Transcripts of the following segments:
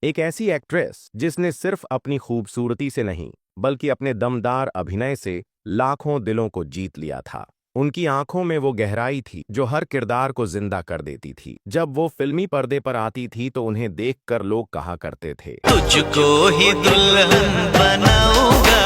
एक ऐसी एक्ट्रेस जिसने सिर्फ अपनी खूबसूरती से नहीं बल्कि अपने दमदार अभिनय से लाखों दिलों को जीत लिया था। उनकी आंखों में वो गहराई थी जो हर किरदार को जिंदा कर देती थी। जब वो फिल्मी पर्दे पर आती थी तो उन्हें देखकर लोग कहा करते थे, तुझको ही दुल्हन बनाऊंगा,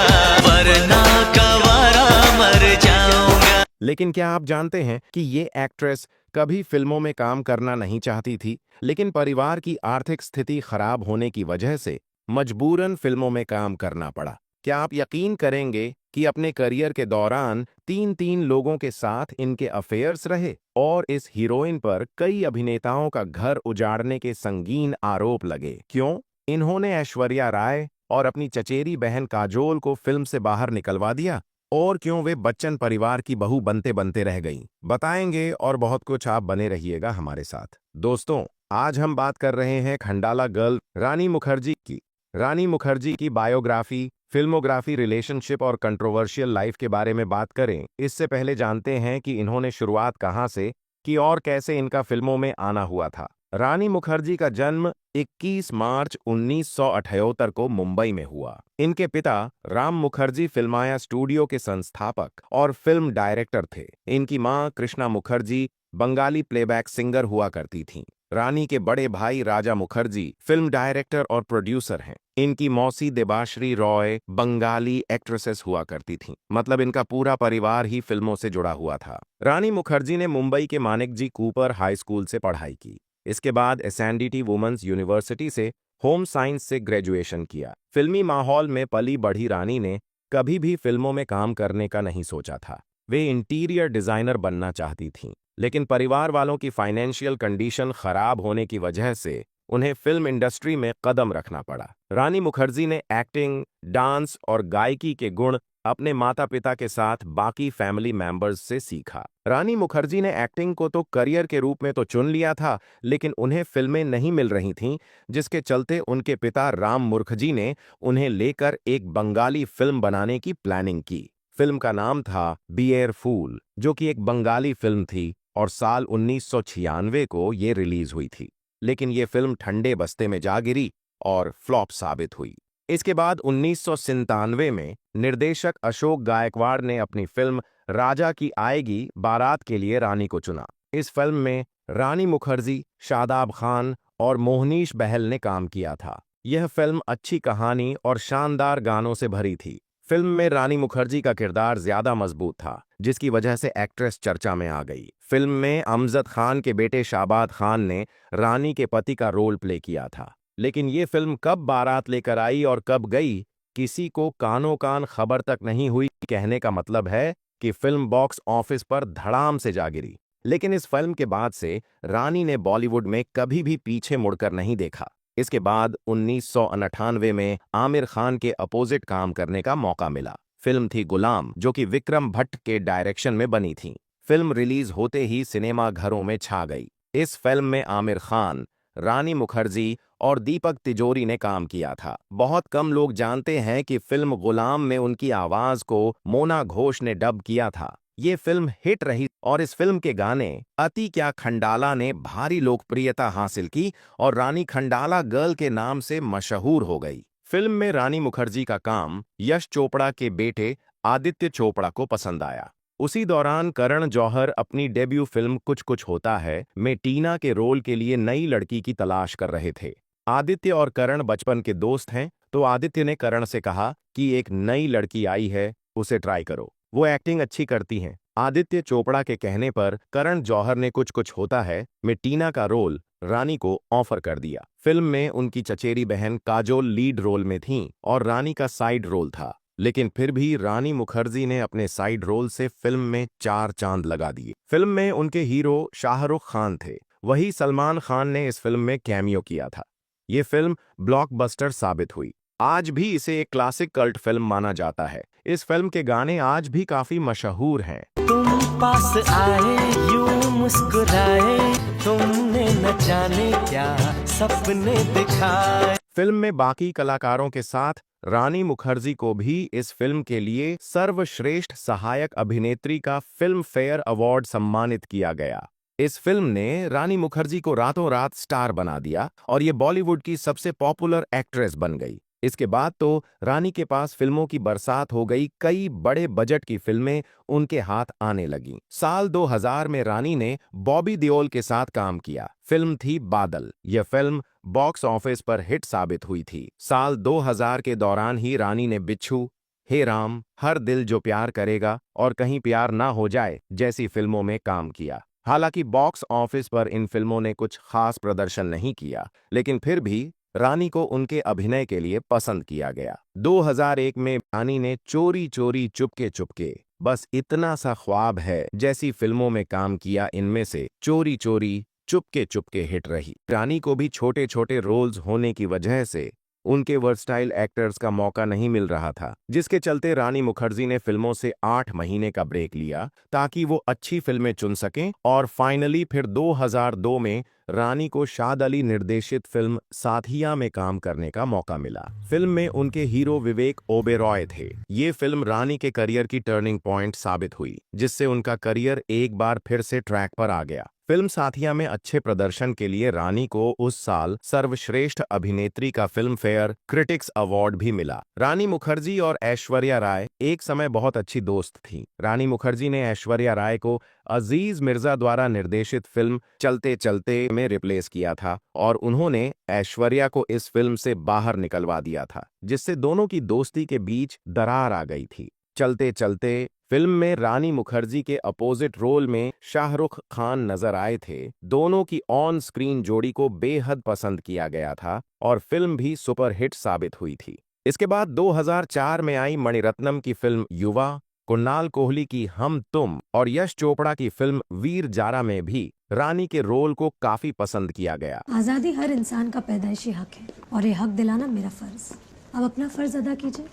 वरना कवारा मर जाऊंगा। लेकिन क्या आप जानते हैं कि ये एक्ट्रेस कभी फिल्मों में काम करना नहीं चाहती थी, लेकिन परिवार की आर्थिक स्थिति खराब होने की वजह से मजबूरन फिल्मों में काम करना पड़ा। क्या आप यकीन करेंगे कि अपने करियर के दौरान तीन तीन लोगों के साथ इनके अफेयर्स रहे और इस हीरोइन पर कई अभिनेताओं का घर उजाड़ने के संगीन आरोप लगे। क्यों? इन्होंने ऐश्वर्या राय और अपनी चचेरी बहन काजोल को फिल्म से बाहर निकलवा दिया, और क्यों वे बच्चन परिवार की बहू बनते बनते रह गईं? बताएंगे, और बहुत कुछ। आप बने रहिएगा हमारे साथ। दोस्तों, आज हम बात कर रहे हैं खंडाला गर्ल रानी मुखर्जी की। रानी मुखर्जी की बायोग्राफी, फिल्मोग्राफी, रिलेशनशिप और कंट्रोवर्शियल लाइफ के बारे में बात करें इससे पहले जानते हैं कि इन्होंने शुरुआत कहां से की और कैसे इनका फिल्मों में आना हुआ था। रानी मुखर्जी का जन्म 21 मार्च 1978 को मुंबई में हुआ। इनके पिता राम मुखर्जी फिल्माया स्टूडियो के संस्थापक और फिल्म डायरेक्टर थे। इनकी मां कृष्णा मुखर्जी बंगाली प्लेबैक सिंगर हुआ करती थीं। रानी के बड़े भाई राजा मुखर्जी फिल्म डायरेक्टर और प्रोड्यूसर हैं। इनकी मौसी देबाश्री रॉय बंगाली एक्ट्रेसेस हुआ करती थीं। मतलब इनका पूरा परिवार ही फिल्मों से जुड़ा हुआ था। रानी मुखर्जी ने मुंबई के मानिकजी कूपर हाई स्कूल से पढ़ाई की। इसके बाद एसएनडीटी वुमेन्स यूनिवर्सिटी से होम साइंस से ग्रेजुएशन किया। फिल्मी माहौल में पली बढ़ी रानी ने कभी भी फिल्मों में काम करने का नहीं सोचा था। वे इंटीरियर डिजाइनर बनना चाहती थीं, लेकिन परिवार वालों की फाइनेंशियल कंडीशन खराब होने की वजह से उन्हें फिल्म इंडस्ट्री में कदम रखना पड़ा। रानी मुखर्जी ने एक्टिंग, डांस और गायकी के गुण अपने माता पिता के साथ बाकी फैमिली मेंबर्स से सीखा। रानी मुखर्जी ने एक्टिंग को तो करियर के रूप में तो चुन लिया था, लेकिन उन्हें फिल्में नहीं मिल रही थीं, जिसके चलते उनके पिता राम मुखर्जी ने उन्हें लेकर एक बंगाली फिल्म बनाने की प्लानिंग की। फिल्म का नाम था बियर फूल, जो कि एक बंगाली फिल्म थी और साल 1996 को ये रिलीज हुई थी। लेकिन ये फिल्म ठंडे बस्ते में जा गिरी और फ्लॉप साबित हुई। इसके बाद 1997 में निर्देशक अशोक गायकवाड़ ने अपनी फिल्म राजा की आएगी बारात के लिए रानी को चुना। इस फिल्म में रानी मुखर्जी, शादाब खान और मोहनीश बहल ने काम किया था। यह फिल्म अच्छी कहानी और शानदार गानों से भरी थी। फिल्म में रानी मुखर्जी का किरदार ज्यादा मजबूत था, जिसकी वजह से एक्ट्रेस चर्चा में आ गई। फिल्म में अमजद खान के बेटे शाबाद खान ने रानी के पति का रोल प्ले किया था। लेकिन ये फिल्म कब बारात लेकर आई और कब गई, किसी को कानो कान खबर तक नहीं हुई। कहने का मतलब है कि फिल्म बॉक्स ऑफिस पर धड़ाम से जा गिरी। लेकिन इस फिल्म के बाद से रानी ने बॉलीवुड में कभी भी पीछे मुड़कर नहीं देखा। इसके बाद 1998 में आमिर खान के अपोजिट काम करने का मौका मिला। फिल्म थी गुलाम, जो कि विक्रम भट्ट के डायरेक्शन में बनी थी। फिल्म रिलीज होते ही सिनेमा घरों में छा गई। इस फिल्म में आमिर खान, रानी मुखर्जी और दीपक तिजोरी ने काम किया था। बहुत कम लोग जानते हैं कि फिल्म गुलाम में उनकी आवाज को मोना घोष ने डब किया था। ये फिल्म हिट रही और इस फिल्म के गाने अति क्या खंडाला ने भारी लोकप्रियता हासिल की और रानी खंडाला गर्ल के नाम से मशहूर हो गई। फिल्म में रानी मुखर्जी का काम यश चोपड़ा के बेटे आदित्य चोपड़ा को पसंद आया। उसी दौरान करण जौहर अपनी डेब्यू फिल्म कुछ कुछ होता है में टीना के रोल के लिए नई लड़की की तलाश कर रहे थे। आदित्य और करण बचपन के दोस्त हैं, तो आदित्य ने करण से कहा कि एक नई लड़की आई है, उसे ट्राई करो, वो एक्टिंग अच्छी करती हैं। आदित्य चोपड़ा के कहने पर करण जौहर ने कुछ कुछ होता है में टीना का रोल रानी को ऑफर कर दिया। फिल्म में उनकी चचेरी बहन काजोल लीड रोल में थीं और रानी का साइड रोल था। लेकिन फिर भी रानी मुखर्जी ने अपने साइड रोल से फिल्म में चार चांद लगा दिए। फिल्म में उनके हीरो शाहरुख खान थे, वही सलमान खान ने इस फिल्म में कैमियो किया था। ये फिल्म ब्लॉकबस्टर साबित हुई। आज भी इसे एक क्लासिक कल्ट फिल्म माना जाता है। इस फिल्म के गाने आज भी काफी मशहूर हैं। तुम पास आए यूं मुस्कुराए, तुमने न जाने क्या सपने दिखाए। फिल्म में बाकी कलाकारों के साथ रानी मुखर्जी को भी इस फिल्म के लिए सर्वश्रेष्ठ सहायक अभिनेत्री का फिल्म फेयर अवार्ड सम्मानित किया गया। इस फिल्म ने रानी मुखर्जी को रातों रात स्टार बना दिया और ये बॉलीवुड की सबसे पॉपुलर एक्ट्रेस बन गई। इसके बाद तो रानी के पास फिल्मों की बरसात हो गई, कई बड़े बजट की फिल्में उनके हाथ आने लगीं। साल 2000 में रानी ने बॉबी देओल के साथ काम किया। फिल्म थी बादल। यह फिल्म बॉक्स ऑफिस पर हिट साबित हुई थी। साल 2000 के दौरान ही रानी ने बिच्छू, हे राम, हर दिल जो प्यार करेगा और कहीं प्यार ना हो जाए जैसी फिल्मों में काम किया। हालांकि बॉक्स ऑफिस पर इन फिल्मों ने कुछ खास प्रदर्शन नहीं किया, लेकिन फिर भी रानी को उनके अभिनय के लिए पसंद किया गया। 2001 में रानी ने चोरी चोरी चुपके चुपके, बस इतना सा ख्वाब है जैसी फिल्मों में काम किया। इनमें से चोरी चोरी चुपके चुपके हिट रही। रानी को भी छोटे छोटे रोल्स होने की वजह से उनके वर्सटाइल एक्टर्स का मौका नहीं मिल रहा था, जिसके चलते रानी मुखर्जी ने फिल्मों से 8 महीने का ब्रेक लिया ताकि वो अच्छी फिल्में चुन सकें। और फाइनली फिर 2002 में रानी को शाद अली निर्देशित फिल्म साथिया में काम करने का मौका मिला। फिल्म में उनके हीरो विवेक ओबेरॉय थे। ये फिल्म रानी के करियर की टर्निंग पॉइंट साबित हुई, जिससे उनका करियर एक बार फिर से ट्रैक पर आ गया। फिल्म साथिया में अच्छे प्रदर्शन के लिए रानी को उस साल सर्वश्रेष्ठ अभिनेत्री का फिल्म फेयर क्रिटिक्स अवार्ड भी मिला। रानी मुखर्जी और ऐश्वर्या राय एक समय बहुत अच्छी दोस्त थीं। रानी मुखर्जी ने ऐश्वर्या राय को अजीज मिर्जा द्वारा निर्देशित फिल्म चलते चलते में रिप्लेस किया था और उन्होंने ऐश्वर्या को इस फिल्म से बाहर निकलवा दिया था, जिससे दोनों की दोस्ती के बीच दरार आ गई थी। चलते चलते फिल्म में रानी मुखर्जी के अपोजिट रोल में शाहरुख खान नजर आए थे। दोनों की ऑन स्क्रीन जोड़ी को बेहद पसंद किया गया था और फिल्म भी सुपरहिट साबित हुई थी। इसके बाद 2004 में आई मणिरत्नम की फिल्म युवा, कुणाल कोहली की हम तुम और यश चोपड़ा की फिल्म वीर जारा में भी रानी के रोल को काफी पसंद किया गया। आज़ादी हर इंसान का पैदाइशी हक है और ये हक दिलाना मेरा फर्ज। अब अपना फर्ज अदा कीजिए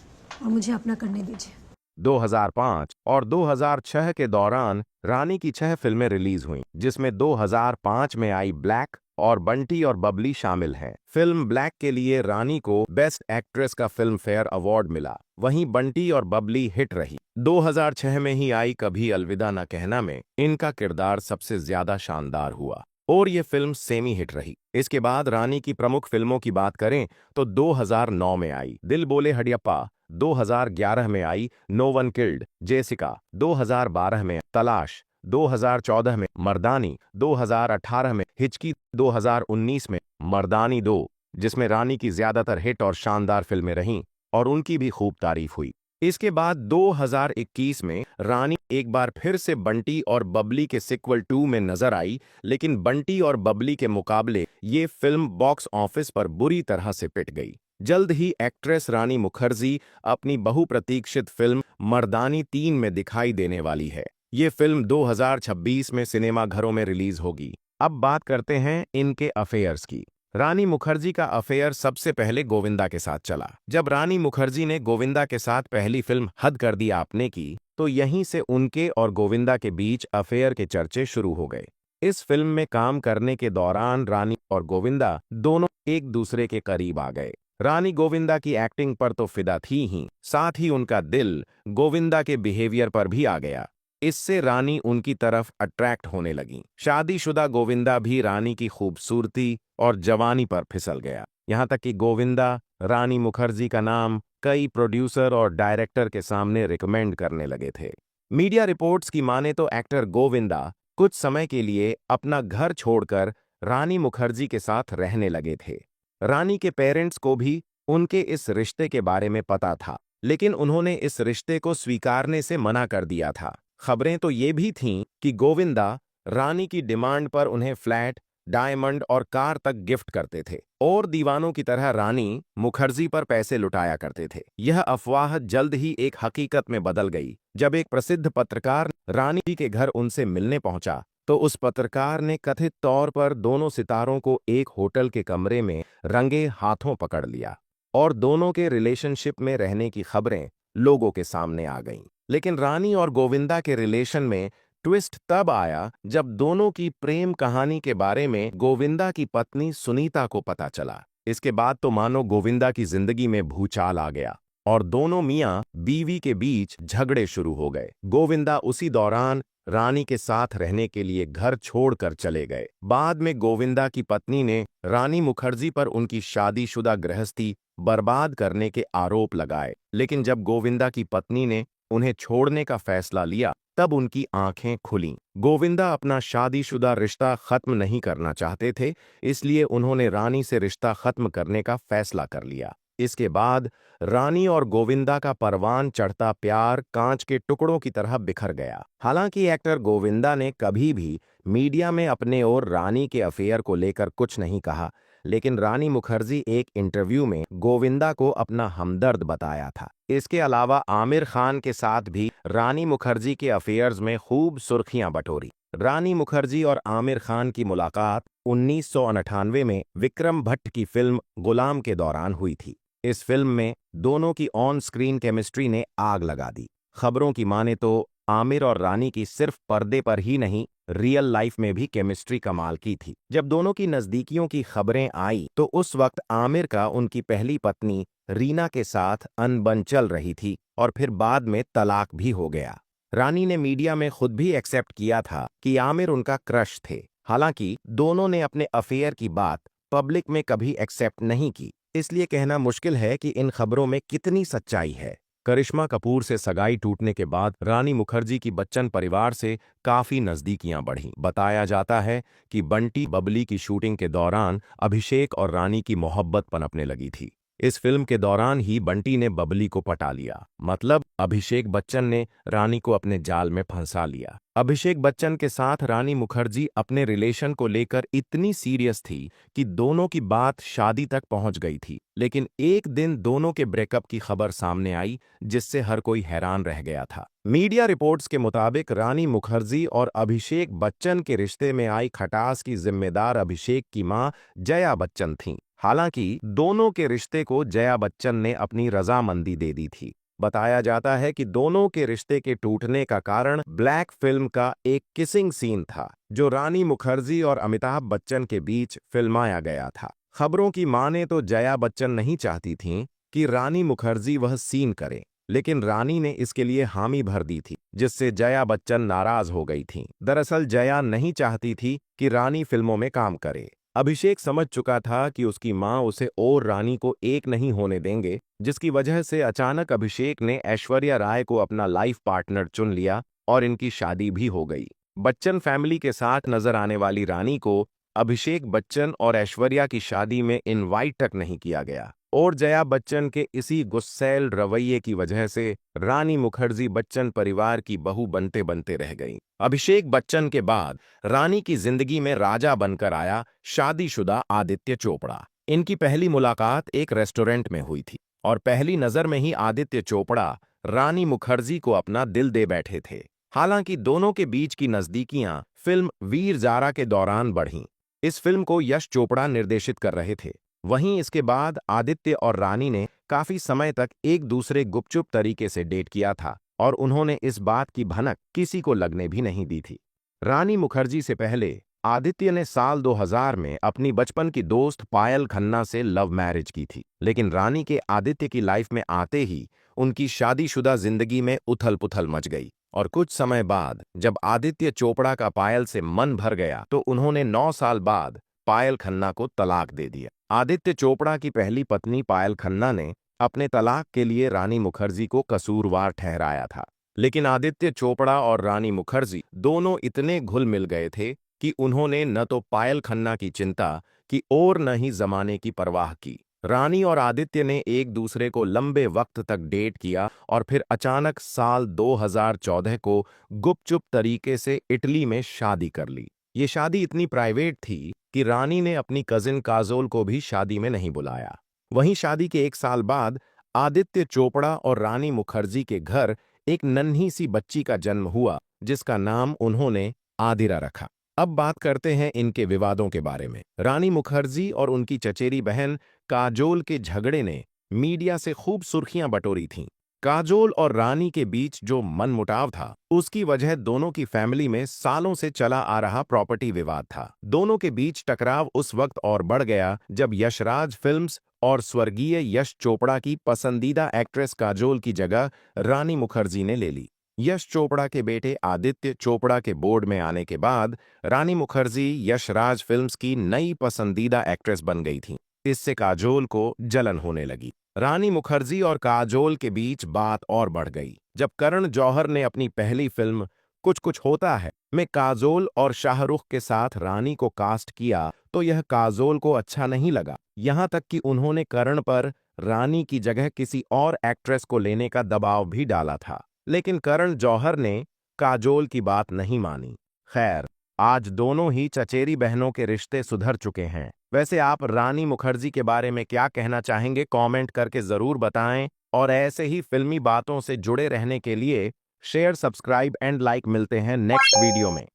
और मुझे अपना करने दीजिए। 2005 और 2006 के दौरान रानी की 6 फिल्में रिलीज हुईं, जिसमें 2005 में आई ब्लैक और बंटी और बबली शामिल हैं। फिल्म ब्लैक के लिए रानी को बेस्ट एक्ट्रेस का फिल्म फेयर अवार्ड मिला। वहीं बंटी और बबली हिट रही। 2006 में ही आई कभी अलविदा न कहना में इनका किरदार सबसे ज्यादा शानदार हुआ और ये फिल्म सेमी हिट रही। इसके बाद रानी की प्रमुख फिल्मों की बात करें तो 2009 में आई दिल बोले हडियप्पा, 2011 में I know one killed, Jessica, 2012 में तलाश, 2014 में मर्दानी, 2018 में हिचकी, 2019 में मर्दानी 2, जिसमें रानी की ज्यादातर हिट और शानदार फिल्में रहीं और उनकी भी खूब तारीफ हुई। इसके बाद 2021 में रानी एक बार फिर से बंटी और बबली के सीक्वल 2 में नजर आई, लेकिन बंटी और बबली के मुकाबले ये फिल्म बॉक्स ऑफिस पर बुरी तरह से पिट गई। जल्द ही एक्ट्रेस रानी मुखर्जी अपनी बहुप्रतीक्षित फिल्म मर्दानी 3 में दिखाई देने वाली है। ये फिल्म 2026 में सिनेमाघरों में रिलीज होगी। अब बात करते हैं इनके अफेयर्स की। रानी मुखर्जी का अफेयर सबसे पहले गोविंदा के साथ चला। जब रानी मुखर्जी ने गोविंदा के साथ पहली फिल्म हद कर दी आपने की, तो यहीं से उनके और गोविंदा के बीच अफेयर के चर्चे शुरू हो गए। इस फिल्म में काम करने के दौरान रानी और गोविंदा दोनों एक दूसरे के करीब आ गए। रानी गोविंदा की एक्टिंग पर तो फिदा थी ही, साथ ही उनका दिल गोविंदा के बिहेवियर पर भी आ गया। इससे रानी उनकी तरफ अट्रैक्ट होने लगी। शादीशुदा गोविंदा भी रानी की खूबसूरती और जवानी पर फिसल गया। यहाँ तक कि गोविंदा रानी मुखर्जी का नाम कई प्रोड्यूसर और डायरेक्टर के सामने रिकमेंड करने लगे थे। मीडिया रिपोर्ट्स की माने तो एक्टर गोविंदा कुछ समय के लिए अपना घर छोड़कर रानी मुखर्जी के साथ रहने लगे थे। रानी के पेरेंट्स को भी उनके इस रिश्ते के बारे में पता था, लेकिन उन्होंने इस रिश्ते को स्वीकारने से मना कर दिया था। खबरें तो ये भी थीं कि गोविंदा रानी की डिमांड पर उन्हें फ्लैट, डायमंड और कार तक गिफ्ट करते थे और दीवानों की तरह रानी मुखर्जी पर पैसे लुटाया करते थे। यह अफवाह जल्द ही एक हकीकत में बदल गई। जब एक प्रसिद्ध पत्रकार रानी के घर उनसे मिलने पहुंचा, तो उस पत्रकार ने कथित तौर पर दोनों सितारों को एक होटल के कमरे में रंगे हाथों पकड़ लिया और दोनों के रिलेशनशिप में रहने की खबरें लोगों के सामने आ गईं। लेकिन रानी और गोविंदा के रिलेशन में ट्विस्ट तब आया जब दोनों की प्रेम कहानी के बारे में गोविंदा की पत्नी सुनीता को पता चला। इसके बाद तो मानो गोविंदा की जिंदगी में भूचाल आ गया और दोनों मियां बीवी के बीच झगड़े शुरू हो गए। गोविंदा उसी दौरान रानी के साथ रहने के लिए घर छोड़कर चले गए। बाद में गोविंदा की पत्नी ने रानी मुखर्जी पर उनकी शादीशुदा गृहस्थी बर्बाद करने के आरोप लगाए, लेकिन जब गोविंदा की पत्नी ने उन्हें छोड़ने का फैसला लिया तब उनकी आंखें खुलीं। गोविंदा अपना शादीशुदा रिश्ता खत्म नहीं करना चाहते थे, इसलिए उन्होंने रानी से रिश्ता खत्म करने का फैसला कर लिया। इसके बाद रानी और गोविंदा का परवान चढ़ता प्यार कांच के टुकड़ों की तरह बिखर गया। हालांकि एक्टर गोविंदा ने कभी भी मीडिया में अपने और रानी के अफेयर को लेकर कुछ नहीं कहा, लेकिन रानी मुखर्जी एक इंटरव्यू में गोविंदा को अपना हमदर्द बताया था। इसके अलावा आमिर खान के साथ भी रानी मुखर्जी के अफेयर्स में खूब सुर्खियां बटोरी। रानी मुखर्जी और आमिर खान की मुलाकात 1998 में विक्रम भट्ट की फिल्म गुलाम के दौरान हुई थी। इस फिल्म में दोनों की ऑन स्क्रीन केमिस्ट्री ने आग लगा दी। खबरों की माने तो आमिर और रानी की सिर्फ पर्दे पर ही नहीं, रियल लाइफ में भी केमिस्ट्री कमाल की थी। जब दोनों की नजदीकियों की खबरें आई तो उस वक्त आमिर का उनकी पहली पत्नी रीना के साथ अनबन चल रही थी और फिर बाद में तलाक भी हो गया। रानी ने मीडिया में खुद भी एक्सेप्ट किया था कि आमिर उनका क्रश थे। हालांकि दोनों ने अपने अफेयर की बात पब्लिक में कभी एक्सेप्ट नहीं की, इसलिए कहना मुश्किल है कि इन खबरों में कितनी सच्चाई है। करिश्मा कपूर से सगाई टूटने के बाद रानी मुखर्जी की बच्चन परिवार से काफी नजदीकियां बढ़ीं। बताया जाता है कि बंटी बबली की शूटिंग के दौरान अभिषेक और रानी की मोहब्बत पनपने लगी थी। इस फिल्म के दौरान ही बंटी ने बबली को पटा लिया, मतलब अभिषेक बच्चन ने रानी को अपने जाल में फंसा लिया। अभिषेक बच्चन के साथ रानी मुखर्जी अपने रिलेशन को लेकर इतनी सीरियस थी कि दोनों की बात शादी तक पहुंच गई थी, लेकिन एक दिन दोनों के ब्रेकअप की खबर सामने आई जिससे हर कोई हैरान रह गया था। मीडिया रिपोर्ट्स के मुताबिक रानी मुखर्जी और अभिषेक बच्चन के रिश्ते में आई खटास की जिम्मेदार अभिषेक की मां जया बच्चन थीं। हालांकि दोनों के रिश्ते को जया बच्चन ने अपनी रजामंदी दे दी थी। बताया जाता है कि दोनों के रिश्ते के टूटने का कारण ब्लैक फिल्म का एक किसिंग सीन था, जो रानी मुखर्जी और अमिताभ बच्चन के बीच फिल्माया गया था। खबरों की माने तो जया बच्चन नहीं चाहती थीं कि रानी मुखर्जी वह सीन करे, लेकिन रानी ने इसके लिए हामी भर दी थी, जिससे जया बच्चन नाराज हो गई थीं। दरअसल जया नहीं चाहती थी कि रानी फिल्मों में काम करे। अभिषेक समझ चुका था कि उसकी मां उसे और रानी को एक नहीं होने देंगे, जिसकी वजह से अचानक अभिषेक ने ऐश्वर्या राय को अपना लाइफ पार्टनर चुन लिया और इनकी शादी भी हो गई। बच्चन फैमिली के साथ नजर आने वाली रानी को अभिषेक बच्चन और ऐश्वर्या की शादी में इनवाइट तक नहीं किया गया, और जया बच्चन के इसी गुस्सैल रवैये की वजह से रानी मुखर्जी बच्चन परिवार की बहू बनते बनते रह गईं। अभिषेक बच्चन के बाद रानी की जिंदगी में राजा बनकर आया शादीशुदा आदित्य चोपड़ा। इनकी पहली मुलाकात एक रेस्टोरेंट में हुई थी और पहली नजर में ही आदित्य चोपड़ा रानी मुखर्जी को अपना दिल दे बैठे थे। हालांकि दोनों के बीच की नजदीकियां फिल्म वीर ज़ारा के दौरान बढ़ीं। इस फिल्म को यश चोपड़ा निर्देशित कर रहे थे। वहीं इसके बाद आदित्य और रानी ने काफी समय तक एक दूसरे गुपचुप तरीके से डेट किया था और उन्होंने इस बात की भनक किसी को लगने भी नहीं दी थी। रानी मुखर्जी से पहले आदित्य ने साल 2000 में अपनी बचपन की दोस्त पायल खन्ना से लव मैरिज की थी, लेकिन रानी के आदित्य की लाइफ में आते ही उनकी शादीशुदा जिंदगी में उथल पुथल मच गई और कुछ समय बाद जब आदित्य चोपड़ा का पायल से मन भर गया तो उन्होंने 9 साल बाद पायल खन्ना को तलाक दे दिया। आदित्य चोपड़ा की पहली पत्नी पायल खन्ना ने अपने तलाक के लिए रानी मुखर्जी को कसूरवार ठहराया था, लेकिन आदित्य चोपड़ा और रानी मुखर्जी दोनों इतने घुल मिल गए थे कि उन्होंने न तो पायल खन्ना की चिंता की और न ही जमाने की परवाह की। रानी और आदित्य ने एक दूसरे को लंबे वक्त तक डेट किया और फिर अचानक साल 2014 को गुपचुप तरीके से इटली में शादी कर ली। ये शादी इतनी प्राइवेट थी कि रानी ने अपनी कजिन काजोल को भी शादी में नहीं बुलाया। वहीं शादी के 1 साल बाद आदित्य चोपड़ा और रानी मुखर्जी के घर एक नन्ही सी बच्ची का जन्म हुआ, जिसका नाम उन्होंने आदिरा रखा। अब बात करते हैं इनके विवादों के बारे में। रानी मुखर्जी और उनकी चचेरी बहन काजोल के झगड़े ने मीडिया से खूब सुर्खियां बटोरी थीं। काजोल और रानी के बीच जो मनमुटाव था, उसकी वजह दोनों की फैमिली में सालों से चला आ रहा प्रॉपर्टी विवाद था। दोनों के बीच टकराव उस वक्त और बढ़ गया जब यशराज फिल्म्स और स्वर्गीय यश चोपड़ा की पसंदीदा एक्ट्रेस काजोल की जगह रानी मुखर्जी ने ले ली। यश चोपड़ा के बेटे आदित्य चोपड़ा के बोर्ड में आने के बाद रानी मुखर्जी यशराज फिल्म्स की नई पसंदीदा एक्ट्रेस बन गई थी। इससे काजोल को जलन होने लगी। रानी मुखर्जी और काजोल के बीच बात और बढ़ गई जब करण जौहर ने अपनी पहली फिल्म कुछ कुछ होता है में काजोल और शाहरुख के साथ रानी को कास्ट किया तो यह काजोल को अच्छा नहीं लगा। यहाँ तक कि उन्होंने करण पर रानी की जगह किसी और एक्ट्रेस को लेने का दबाव भी डाला था, लेकिन करण जौहर ने काजोल की बात नहीं मानी। खैर, आज दोनों ही चचेरी बहनों के रिश्ते सुधर चुके हैं। वैसे आप रानी मुखर्जी के बारे में क्या कहना चाहेंगे, कमेंट करके जरूर बताएं। और ऐसे ही फिल्मी बातों से जुड़े रहने के लिए शेयर, सब्सक्राइब एंड लाइक। मिलते हैं नेक्स्ट वीडियो में।